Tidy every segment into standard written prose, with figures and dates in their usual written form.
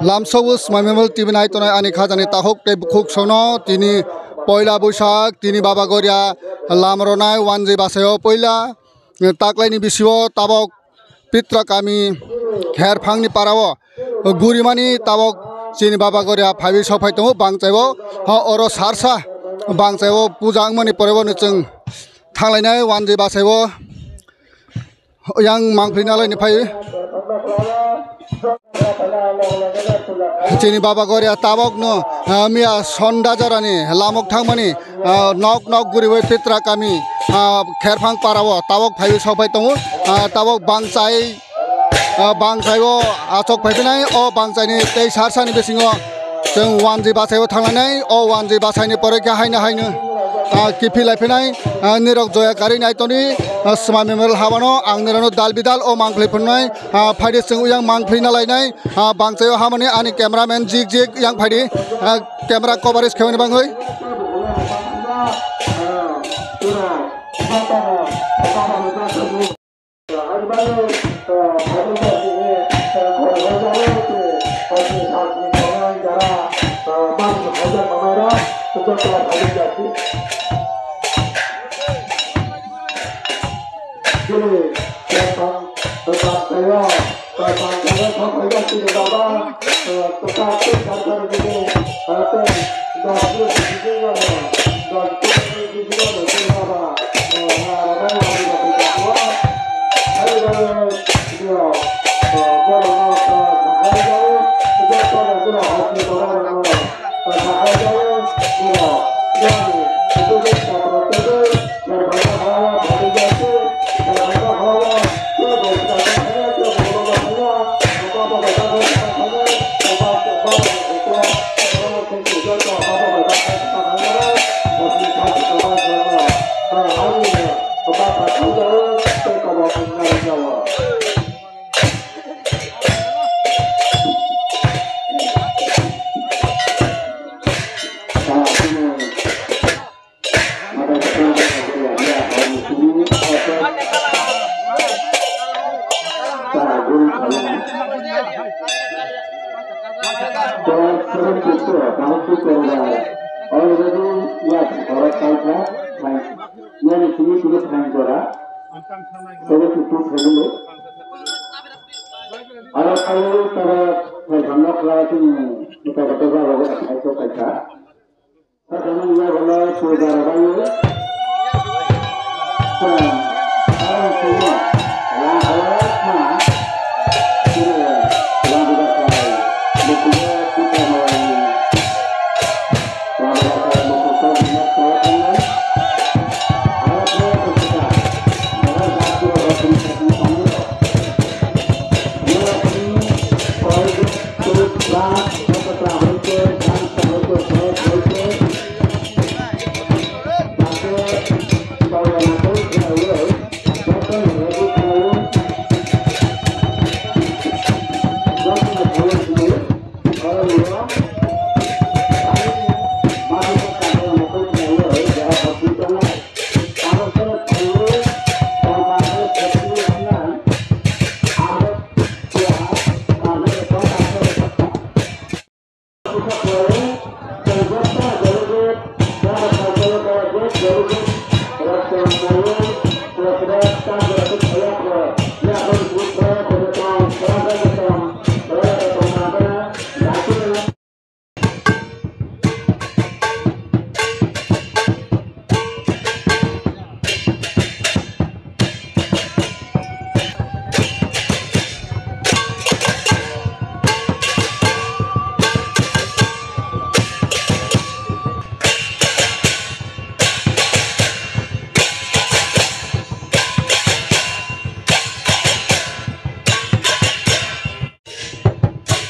लामसावस माइमेमल TV नायतनाय आनि खाजानि ताहक ते बुखुक सोनो तिनि पयला बैसाग तिनि बाबा गरिया लामरनाय वानजि बासायाव पयला ताक्लायनि बिसिव ताबक पित्र कामी खेरफांनि पाराव गुरिमानि ताबक चिनि बाबा गरिया फाइबि सफाय दङ बांचाइव अर सारसा बांचाइव पूजा आंमानि परेव नों थांलायनाय वानजि बासायाव yang mangfrinalai ni pai chini baba goria tabok no mia sonda jarani lamok thangmani nok nok guribai pitra kami kherphang parawo tabok phai sopai tongo tabok bangchaiwo achok phaibinai o bangchaini tei sarsani bisingo जों वानजि बासायाव थांनानै a वानजि बासायनि परेखा हायनो किफि लाइफिनाय निरक जयाकारि नायतनि स्मा memorial हाबानो आं निरानो दाल Bidal a मांफ्लिफोरनाय फाइदे जों उयां मांफ्लिना लायनाय बांचायाव हामानि आनि cameramen जिग जिग यां फाइदे केमेरा कभारेज खेवनि बांहै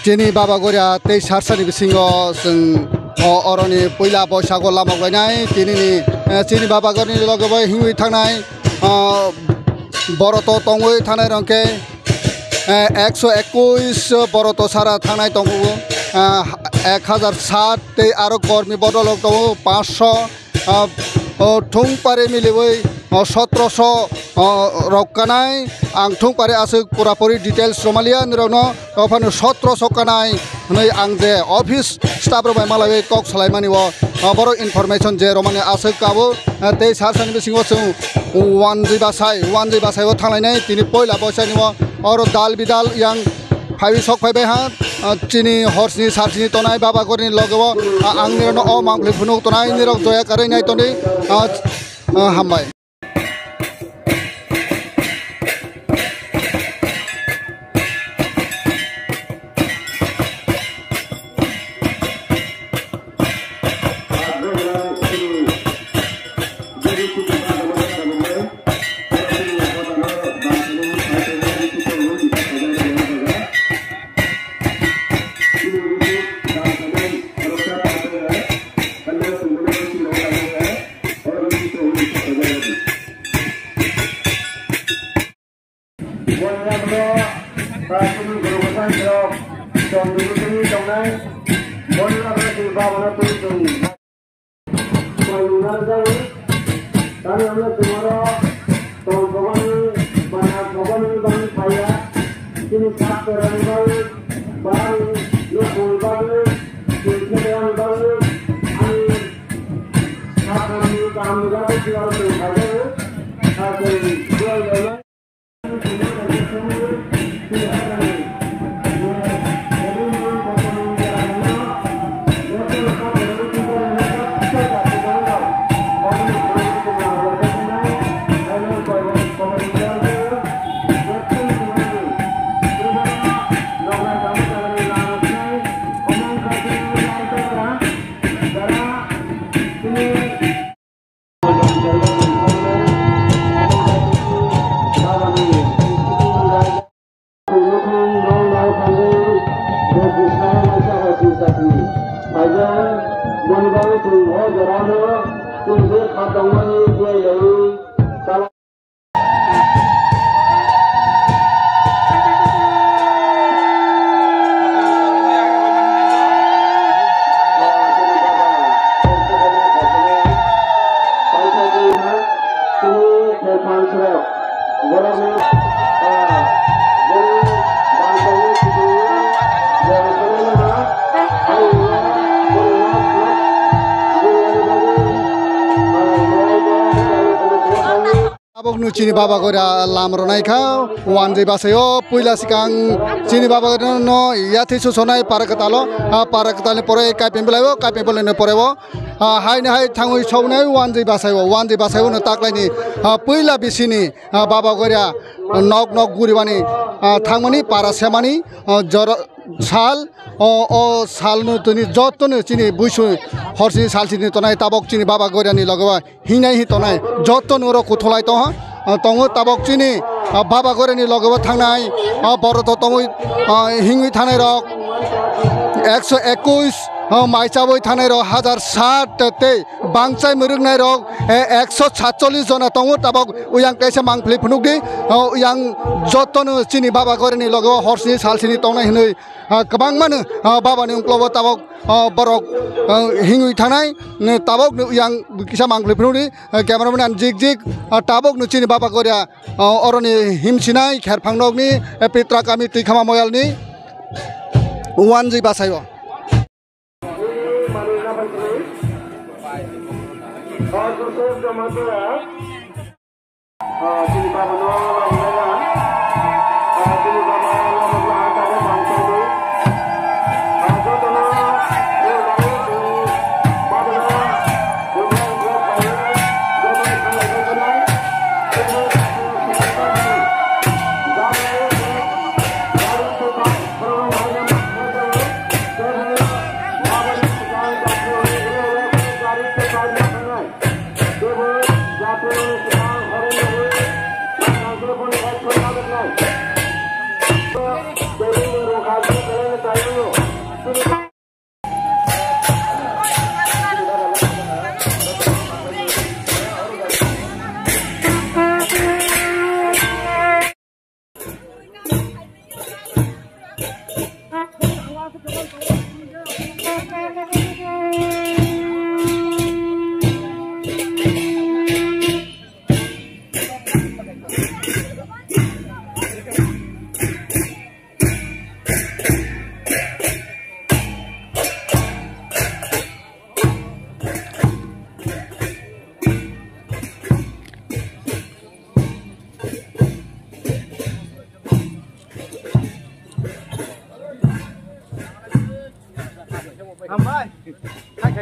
Jeni Baba Goria tei sarsani bisingo जों अरनि पहिला बैसागु लामाव गायनाय दिनैनि Jeni Baba Goria लगबै हिंगै थांनाय बरत तंगै थानाय रंके 121 बरत सारा थांनाय दंगो 1007 तै आरो कर्मी बदल दङ 500 थुं पारे मिलिबै 1700 rokkanai ang thungpare asuk purapuri details romalia nirokno ofano 1700 kanai nei ang je office staff robai malawi kok salaimani o boro information je romani asuk kabo tei sarsani bisingo chung wanji basai o thanglai tini poila boisani o oro dal bidal yang Hawi sok pai ha chini horsni sarsini tonai baba korini logo ang nirno o mangli phunuk tonai nirok doya karai nai toni hambai Chini baba gora lamro nai kha wanjai basayo puila sikang chini baba gora no yathi susonai parakatalo parakatale pore kai pembelayo kai pembelene porebo hai na hai thangoi chonai wanjai basayo no taklaini puila bisini baba gora nok guribani thangmani parasemani jor sal o sal no tuni jotone chini buisu horsi sal chini tonai tabok chini baba gora ni lagwa hinai hi tonai jotone ro kutholai to tongo tabok chini baba gore ni logo thangnai boro to tongo hingui thanai rok 121 maichaboi thanai rok 1060 te bangchai murugnai rok 147 jona tongo tabok uyang kaisa mangphli phunukdi uyang jotono chini baba gore ni logo horsni salsini tongnai hinui kabang manu baba ni ungklobo tabok borok hingui thanai tabok uyang kisa mangphli phunukdi cameraman an jik tabok nu chini baba goria oroni himsinai kherphangnokni pitra kami tuikhama moyalni wanjai basayo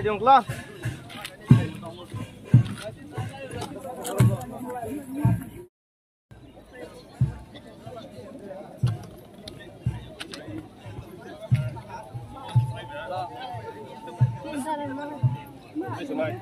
diong lah. Semai.